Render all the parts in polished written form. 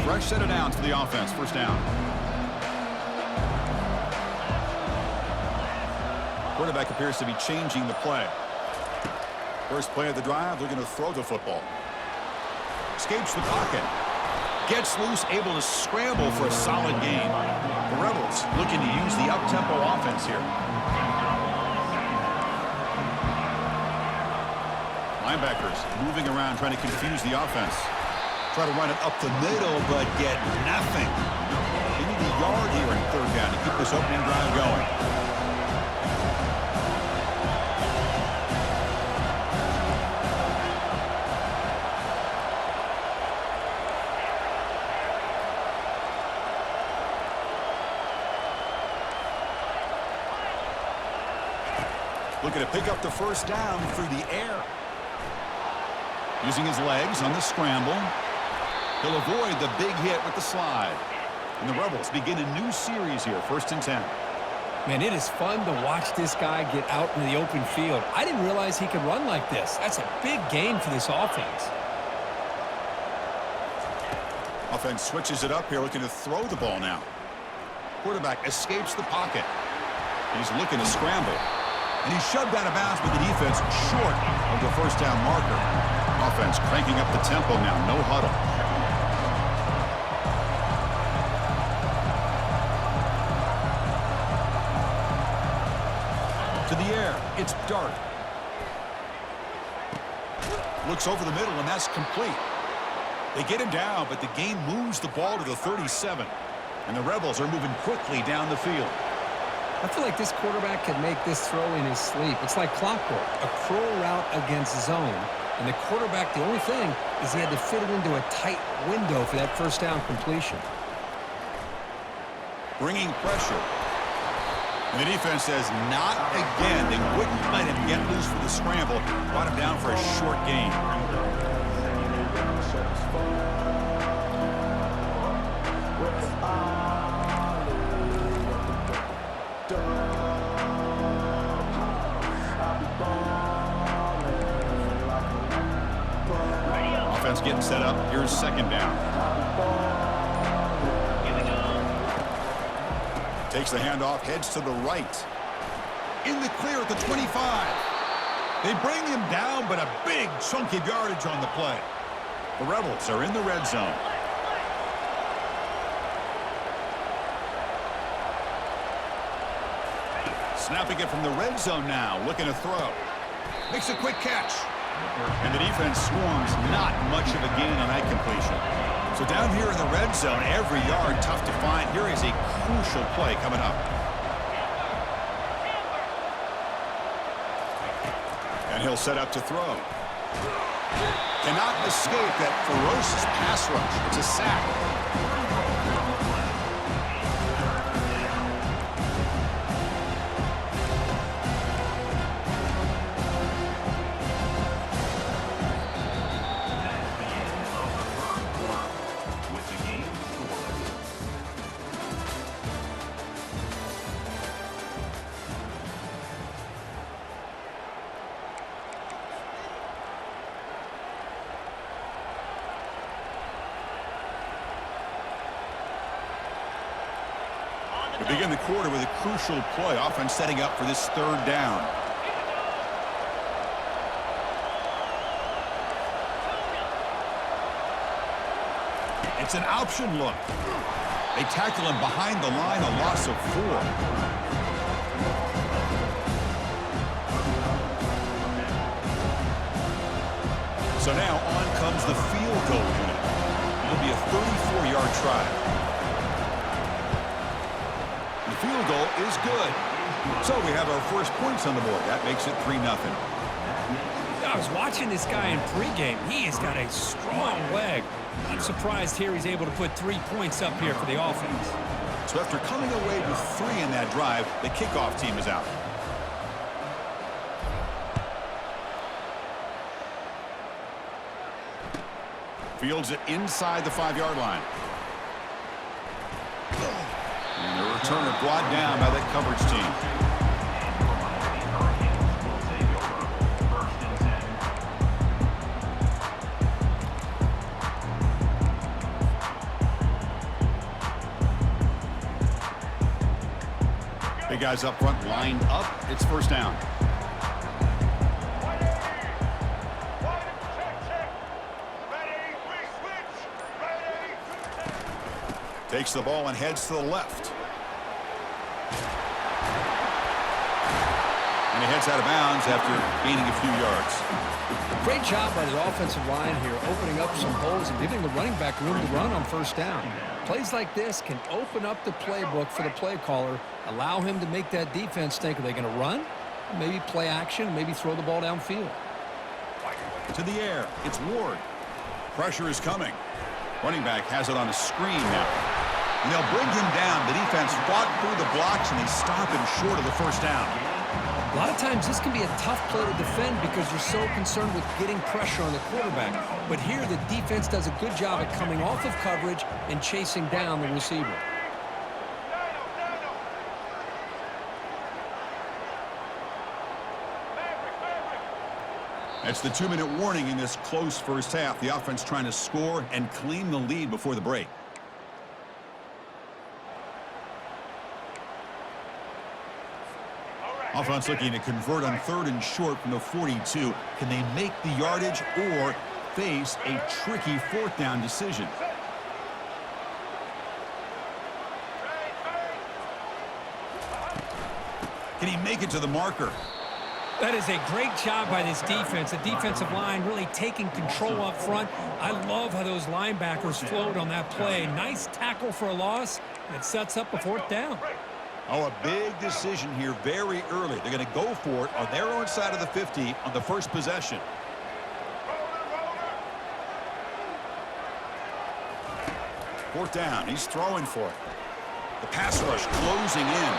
Fresh set of downs for the offense. First down. Quarterback appears to be changing the play. First play of the drive, they're going to throw the football. Escapes the pocket. Gets loose, able to scramble for a solid gain. The Rebels looking to use the up-tempo offense here. Linebackers moving around, trying to confuse the offense. Try to run it up the middle, but get nothing. They need a yard here in third down to keep this opening drive going. Looking to pick up the first down through the air. Using his legs on the scramble. He'll avoid the big hit with the slide. And the Rebels begin a new series here, 1st and 10. Man, it is fun to watch this guy get out in the open field. I didn't realize he could run like this. That's a big gain for this offense. Offense switches it up here, looking to throw the ball now. Quarterback escapes the pocket. He's looking to scramble. And he's shoved out of bounds with the defense short of the first down marker. Offense cranking up the tempo now. No huddle. To the air. It's Dart. Looks over the middle, and that's complete. They get him down, but the game moves the ball to the 37. And the Rebels are moving quickly down the field. I feel like this quarterback could make this throw in his sleep. It's like clockwork, a curl route against zone. And the quarterback, the only thing is he had to fit it into a tight window for that first down completion. Bringing pressure. And the defense says not again. They wouldn't let him get loose for the scramble. Brought him down for a short gain. Offense getting set up. Here's second down. Takes the handoff, heads to the right. In the clear at the 25. They bring him down, but a big chunk of yardage on the play. The Rebels are in the red zone. Snapping it from the red zone now, looking to throw. Makes a quick catch. And the defense swarms, not much of a gain on that completion. So down here in the red zone, every yard tough to find. Here is a crucial play coming up. And he'll set up to throw. Cannot escape that ferocious pass rush. It's a sack. We begin the quarter with a crucial play. Offense setting up for this third down. It's an option look. They tackle him behind the line, a loss of 4. So now on comes the field goal unit. It'll be a 34-yard try. The field goal is good. So we have our first points on the board. That makes it 3-0. I was watching this guy in pregame. He has got a strong leg. I'm surprised here he's able to put 3 points up here for the offense. So after coming away with 3 in that drive, the kickoff team is out. Fields it inside the 5-yard line. And the returner brought down by that coverage team. Three guys up front lined up. It's first down. Takes the ball and heads to the left. And he heads out of bounds after gaining a few yards. Great job by the offensive line here, opening up some holes and giving the running back room to run on first down. Plays like this can open up the playbook for the play caller, allow him to make that defense think, are they going to run? Maybe play action, maybe throw the ball downfield. To the air, it's Ward. Pressure is coming. Running back has it on a screen now. And they'll bring him down. The defense fought through the blocks, and they stop him short of the first down. A lot of times this can be a tough play to defend because you're so concerned with getting pressure on the quarterback. But here the defense does a good job at coming off of coverage and chasing down the receiver. That's the 2-minute warning in this close first half. The offense trying to score and claim the lead before the break. Offense looking to convert on 3rd and short from the 42. Can they make the yardage or face a tricky 4th down decision? Can he make it to the marker? That is a great job by this defense. The defensive line really taking control up front. I love how those linebackers flowed on that play. Nice tackle for a loss. It sets up a 4th down. Oh, a big decision here very early. They're going to go for it on their own side of the 50 on the first possession. Fourth down. He's throwing for it. The pass rush closing in.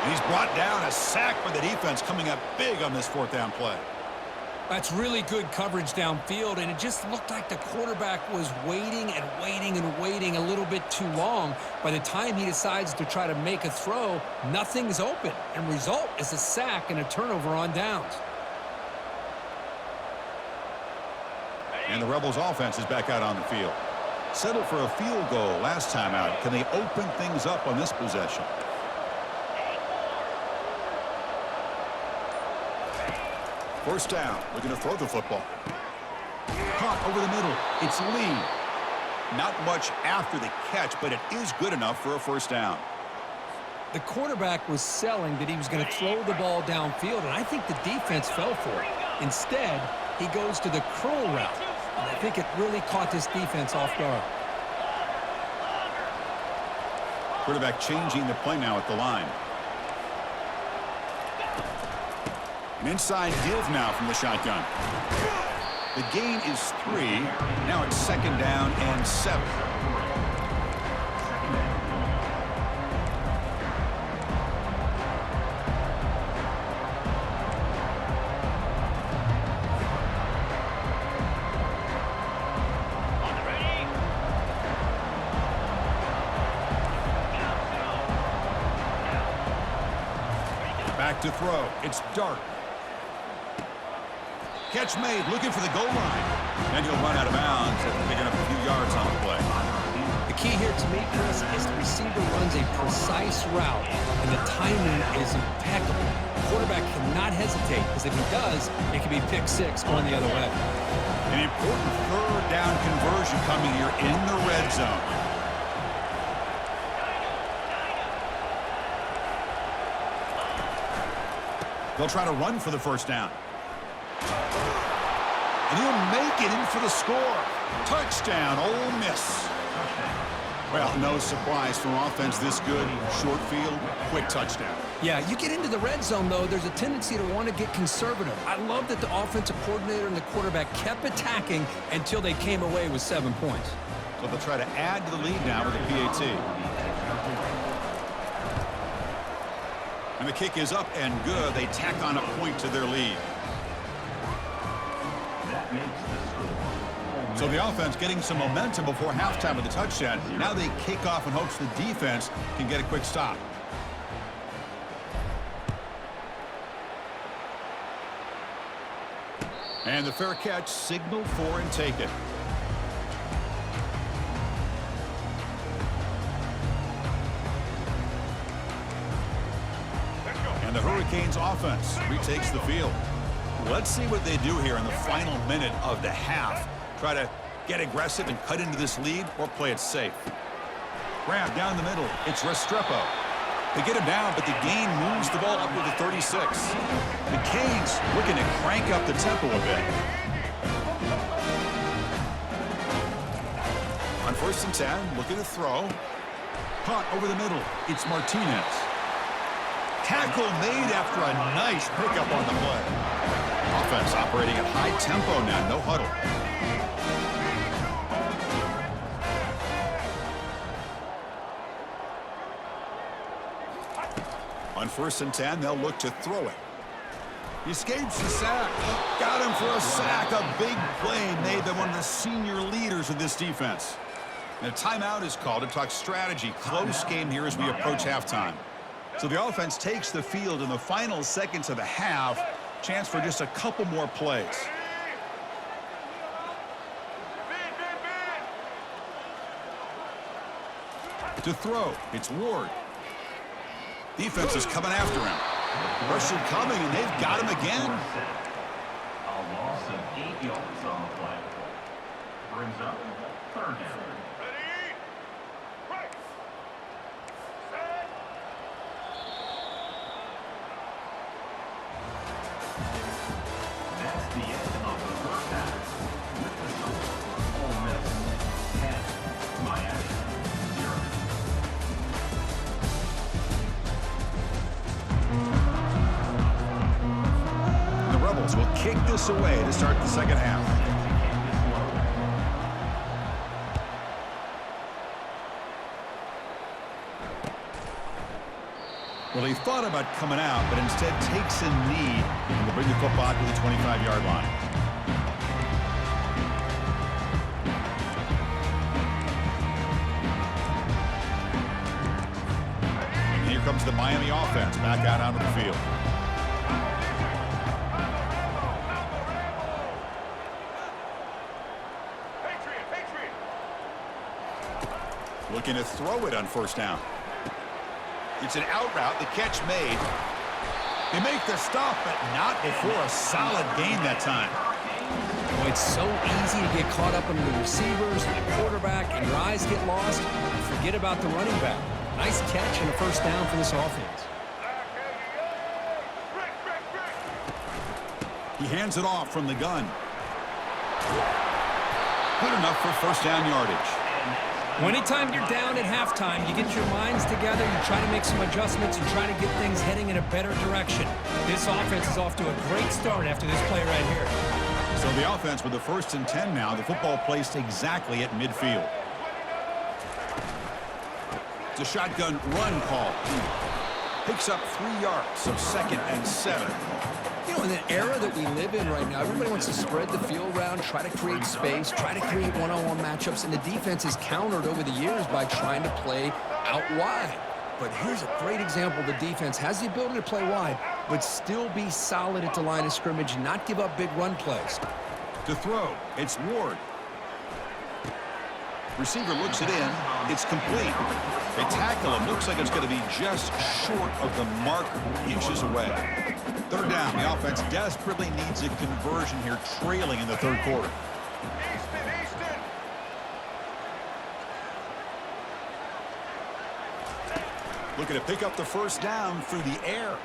And he's brought down. A sack by the defense coming up big on this 4th down play. That's really good coverage downfield, and it just looked like the quarterback was waiting and waiting and waiting a little bit too long. By the time he decides to try to make a throw, nothing's open, and result is a sack and a turnover on downs. And the Rebels offense is back out on the field. Settled for a field goal last time out. Can they open things up on this possession? First down, looking to throw the football. Caught over the middle. It's Lee. Not much after the catch, but it is good enough for a first down. The quarterback was selling that he was going to throw the ball downfield, and I think the defense fell for it. Instead, he goes to the curl route, and I think it really caught this defense off guard. Quarterback changing the play now at the line. An inside give now from the shotgun. The gain is 3. Now it's 2nd down and 7. Back to throw. It's Dark. Catch made, looking for the goal line. And he'll run out of bounds after picking up a few yards on the play. The key here to me, Chris, is the receiver runs a precise route, and the timing is impeccable. The quarterback cannot hesitate, because if he does, it can be pick 6 going the other way. An important 3rd down conversion coming here in the red zone. They'll try to run for the first down. And he'll make it in for the score. Touchdown, Ole Miss. Well, no surprise from offense this good. Short field, quick touchdown. Yeah, you get into the red zone, though, there's a tendency to want to get conservative. I love that the offensive coordinator and the quarterback kept attacking until they came away with 7 points. So they'll try to add to the lead now with a PAT. And the kick is up and good. They tack on a point to their lead. So the offense getting some momentum before halftime with the touchdown. Now they kick off in hopes the defense can get a quick stop. And the fair catch signaled for and taken. And the Hurricanes offense retakes the field. Let's see what they do here in the final minute of the half. Try to get aggressive and cut into this lead, or play it safe. Grab down the middle. It's Restrepo. They get him down, but the gain moves the ball up to the 36. The Canes looking to crank up the tempo a bit. On 1st and 10, looking to throw. Caught over the middle. It's Martinez. Tackle made after a nice pickup on the play. Offense operating at high tempo now, no huddle. On 1st and 10, they'll look to throw it. He escapes the sack. Got him for a sack. A big play made by one of the senior leaders of this defense. And a timeout is called to talk strategy. Close game here as we approach halftime. So the offense takes the field in the final seconds of the half. Chance for just a couple more plays. To throw, it's Ward. Defense is coming after him. Pressure coming, and they've got him again. A loss of 8 yards on the play. Brings up 3rd down. That's the end of the first half. With the score, Ole Miss 10, Miami 0. The Rebels will kick this away to start the second half. Well, he thought about coming out, but instead takes a knee and will bring the football to the 25-yard line. And here comes the Miami offense back out onto the field. Looking to throw it on 1st down. It's an out route, the catch made. They make the stop, but not before a solid gain that time. Boy, it's so easy to get caught up under the receivers and the quarterback, and your eyes get lost. You forget about the running back. Nice catch and a 1st down for this offense. He hands it off from the gun. Good enough for 1st down yardage. Well, anytime you're down at halftime, you get your minds together, you try to make some adjustments, you try to get things heading in a better direction. This offense is off to a great start after this play right here. So the offense with the 1st and 10 now, the football placed exactly at midfield. It's a shotgun run call. Picks up 3 yards, so 2nd and 7. You know, in the era that we live in right now, everybody wants to spread the field around, try to create space, try to create one-on-one matchups, and the defense is countered over the years by trying to play out wide. But here's a great example. The defense has the ability to play wide, but still be solid at the line of scrimmage, not give up big run plays. To throw, it's Ward. Receiver looks it in. It's complete. They tackle him. Looks like it's going to be just short of the marker, inches away. 3rd down. The offense desperately needs a conversion here, trailing in the 3rd quarter. Looking to pick up the 1st down through the air.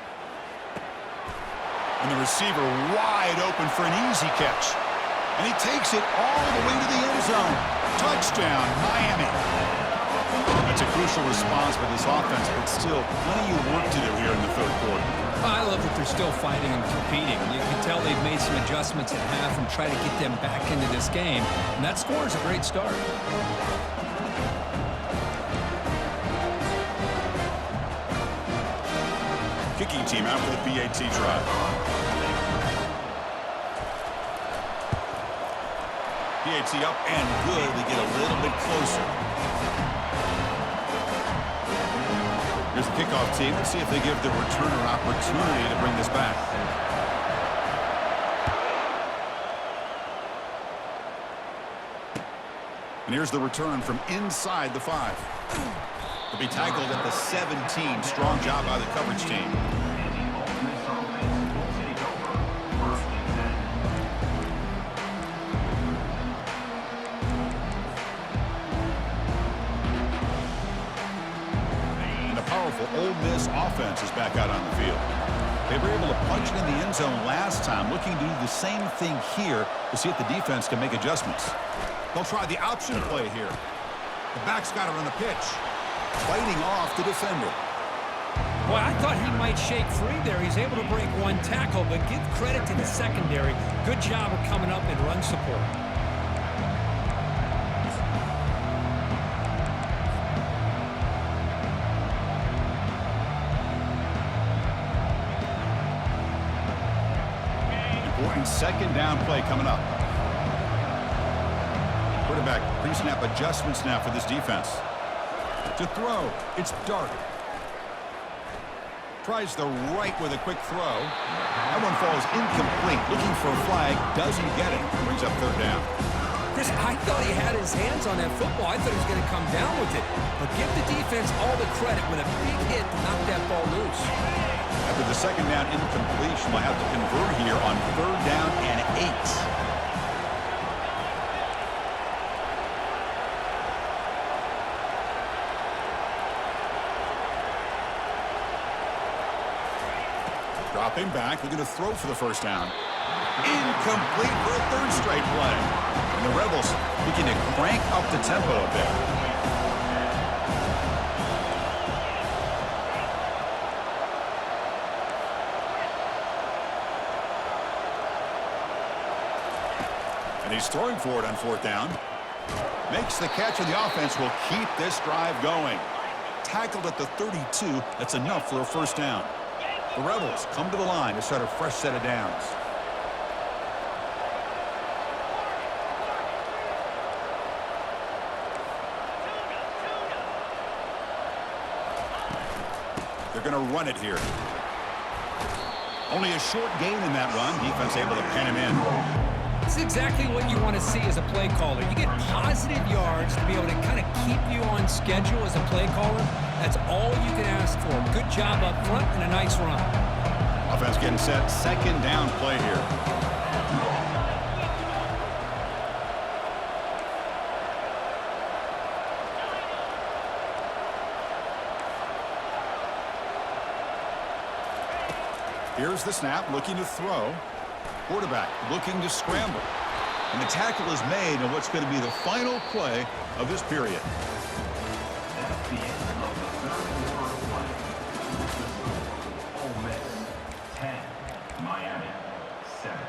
And the receiver wide open for an easy catch. And he takes it all the way to the end zone. Touchdown, Miami. That's a crucial response for this offense, but still plenty of work to do here in the 3rd quarter. I love that they're still fighting and competing. You can tell they've made some adjustments at half and try to get them back into this game. And that score is a great start. Kicking team out for the PAT drive. PAT up and good. They get a little bit closer. Here's the kickoff team. Let's see if they give the returner an opportunity to bring this back. And here's the return from inside the 5. To be tackled at the 17. Strong job by the coverage team. Ole Miss offense is back out on the field. They were able to punch it in the end zone last time, looking to do the same thing here to see if the defense can make adjustments. They'll try the option play here. The back's got it on the pitch, fighting off the defender. Boy, I thought he might shake free there. He's able to break one tackle, but give credit to the secondary. Good job of coming up and run support. Important second down play coming up. Quarterback pre-snap adjustments now for this defense. To throw, it's Dart. Tries the right with a quick throw. That one falls incomplete. Looking for a flag, doesn't get it. Brings up third down. Chris, I thought he had his hands on that football. I thought he was going to come down with it. But give the defense all the credit with a big hit to knock that ball loose. After the second down incompletion, we'll have to convert here on third down and 8. Dropping back, looking to throw for the first down. Incomplete for a third straight play. And the Rebels looking to crank up the tempo a bit. And he's throwing for it on fourth down. Makes the catch, and the offense will keep this drive going. Tackled at the 32, that's enough for a first down. The Rebels come to the line to start a fresh set of downs. They're going to run it here. Only a short gain in that run. Defense able to pin him in. This is exactly what you want to see as a play caller. You get positive yards to be able to kind of keep you on schedule as a play caller. That's all you can ask for. Good job up front and a nice run. Offense getting set. Second down play here. Here's the snap, looking to throw. Quarterback looking to scramble. And the tackle is made on what's going to be the final play of this period. That's the end of the third quarter of play. Ole Miss 10, Miami 7.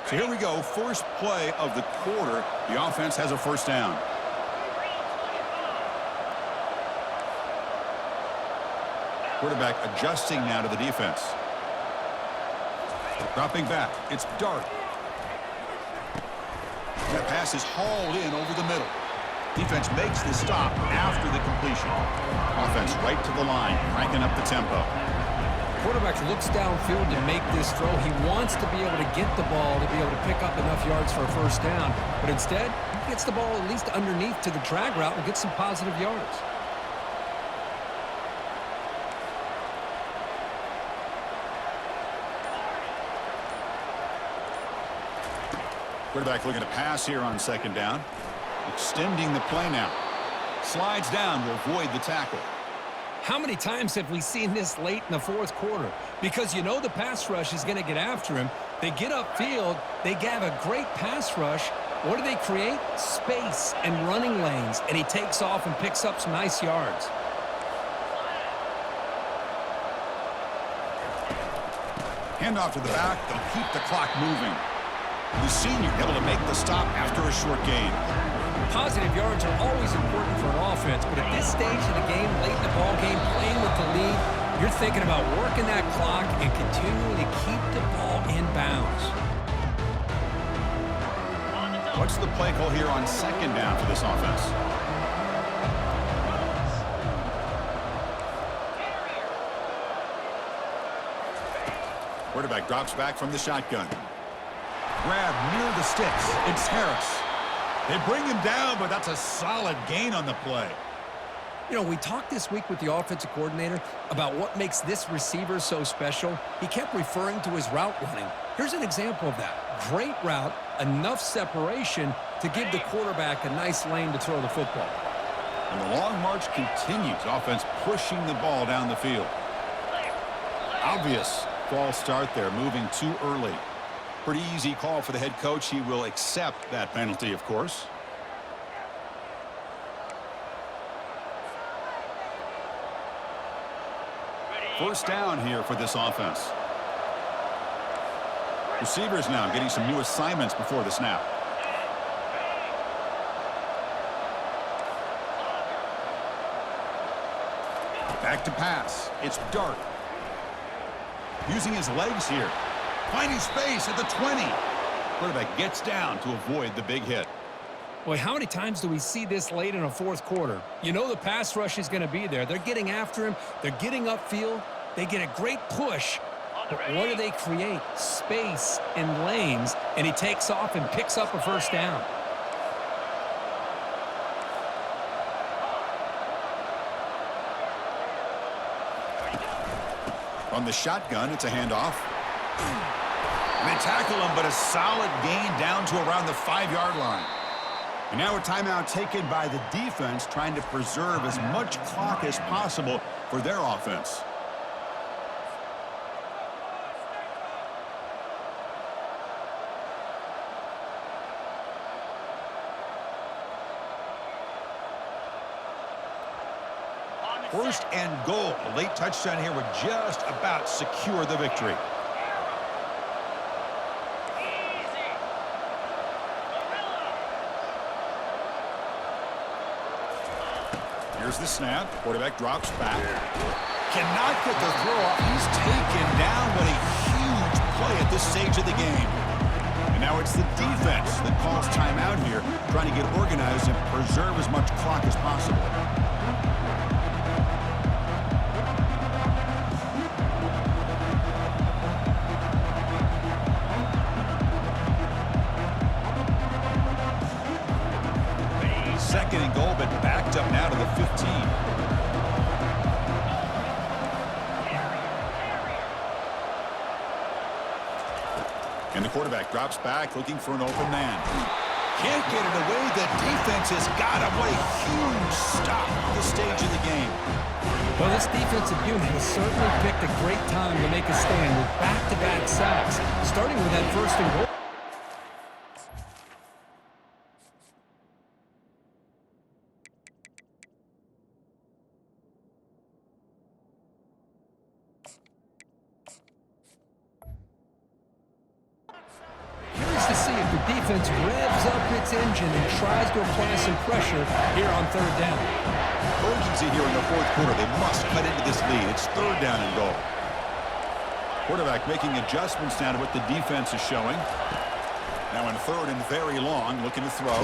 So here we go, first play of the quarter. The offense has a first down. Quarterback adjusting now to the defense. Dropping back, it's Dart. That pass is hauled in over the middle. Defense makes the stop after the completion. Offense right to the line, cranking up the tempo. Quarterback looks downfield to make this throw. He wants to be able to get the ball to be able to pick up enough yards for a first down. But instead, he gets the ball at least underneath to the drag route and gets some positive yards. Quarterback looking to pass here on second down. Extending the play now. Slides down to avoid the tackle. How many times have we seen this late in the fourth quarter? Because you know the pass rush is going to get after him. They get upfield. They have a great pass rush. What do they create? Space and running lanes. And he takes off and picks up some nice yards. Handoff to the back. They'll keep the clock moving. The senior able to make the stop after a short gain. Positive yards are always important for an offense, but at this stage of the game, late in the ball game, playing with the lead, you're thinking about working that clock and continuing to keep the ball in bounds. What's the play call here on second down for this offense? Quarterback drops back from the shotgun. Grab near the sticks. It's Harris. They bring him down, but that's a solid gain on the play. You know, we talked this week with the offensive coordinator about what makes this receiver so special. He kept referring to his route running. Here's an example of that. Great route, enough separation to give the quarterback a nice lane to throw the football. And the long march continues. Offense pushing the ball down the field. Obvious false start there, moving too early. Pretty easy call for the head coach. He will accept that penalty, of course. First down here for this offense. Receivers now getting some new assignments before the snap. Back to pass. It's Dart. Using his legs here. Finding space at the 20. Quarterback gets down to avoid the big hit. Boy, how many times do we see this late in a fourth quarter? You know the pass rush is going to be there. They're getting after him. They're getting upfield. They get a great push. But what do they create? Space and lanes. And he takes off and picks up a first down. On the shotgun, it's a handoff. And they tackle him, but a solid gain down to around the 5-yard line. And now a timeout taken by the defense, trying to preserve as much clock as possible for their offense. First and goal. A late touchdown here would just about secure the victory. Here's the snap. Quarterback drops back. Cannot get the throw off. He's taken down. What a huge play at this stage of the game. And now it's the defense that calls timeout here, trying to get organized and preserve as much clock as possible. Second and goal, but backed up now to the 15. And the quarterback drops back, looking for an open man. Can't get it away. The defense has got him. What a huge stop at this stage of the game. Well, this defensive unit has certainly picked a great time to make a stand with back-to-back sacks, starting with that first and goal. To see if the defense revs up its engine and tries to apply some pressure here on third down. Urgency here in the fourth quarter. They must cut into this lead. It's third down and goal. Quarterback making adjustments now to what the defense is showing. Now in third and very long, looking to throw.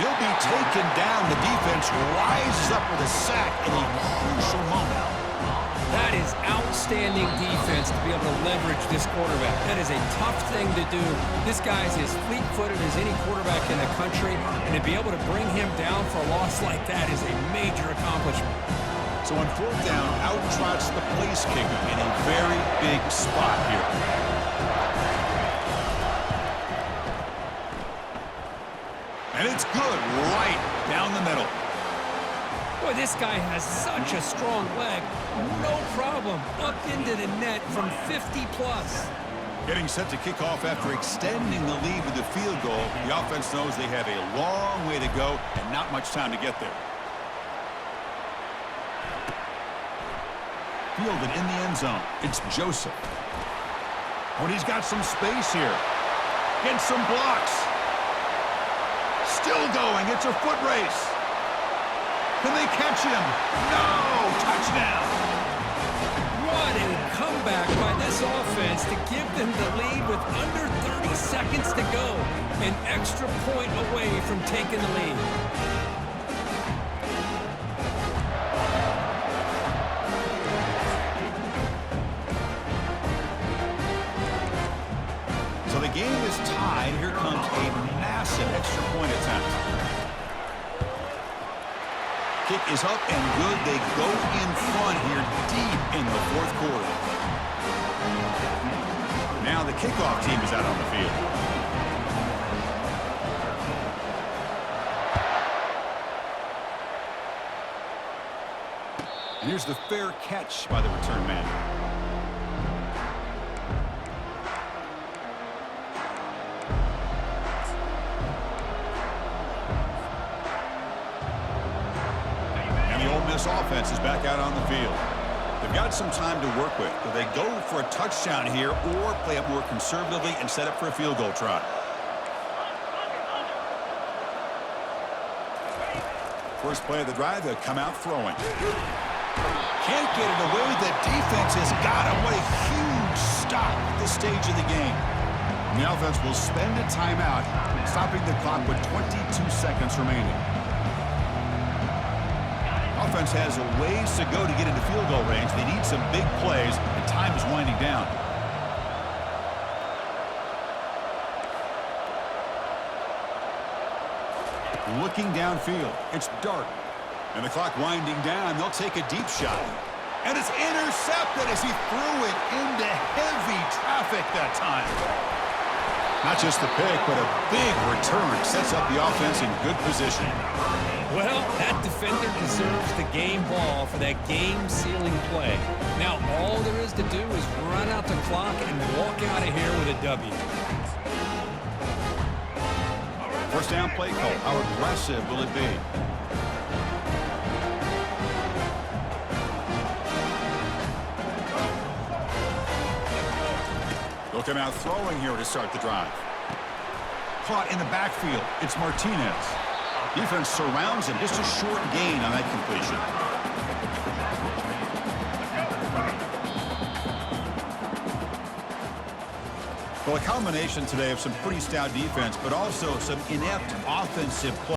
He'll be taken down. The defense rises up with a sack in a crucial moment. That is outstanding defense to be able to leverage this quarterback. That is a tough thing to do. This guy's as fleet-footed as any quarterback in the country, and to be able to bring him down for a loss like that is a major accomplishment. So on fourth down, out trots the place kicker in a very big spot here. And it's good right down the middle. Boy, this guy has such a strong leg. No problem. Up into the net from 50-plus. Getting set to kick off after extending the lead with the field goal. The offense knows they have a long way to go and not much time to get there. Fielded in the end zone. It's Joseph. Oh, and he's got some space here. Gets some blocks. Still going. It's a foot race. Can they catch him? No! Touchdown! What a comeback by this offense to give them the lead with under 30 seconds to go. An extra point away from taking the lead. So the game is tied. Here comes a massive extra point attempt. Kick is up and good. They go in front here deep in the fourth quarter. Now the kickoff team is out on the field. Here's the fair catch by the return man. And the Ole Miss offense is back out on the field. They've got some time to work with. Do they go for a touchdown here or play it more conservatively and set up for a field goal try? First play of the drive, they'll come out throwing. Can't get it away. The defense has got him. What a huge stop at this stage of the game. And the offense will spend a timeout, stopping the clock with 22 seconds remaining. Offense has a ways to go to get into field goal range. They need some big plays, and time is winding down. Looking downfield, it's dark. And the clock winding down, they'll take a deep shot. And it's intercepted as he threw it into heavy traffic that time. Not just the pick, but a big return sets up the offense in good position. Well, that defender deserves the game ball for that game-sealing play. Now, all there is to do is run out the clock and walk out of here with a W. First down play call. How aggressive will it be? They'll come out throwing here to start the drive. Caught in the backfield. It's Martinez. Defense surrounds him. Just a short gain on that completion. Well, a combination today of some pretty stout defense, but also some inept offensive play.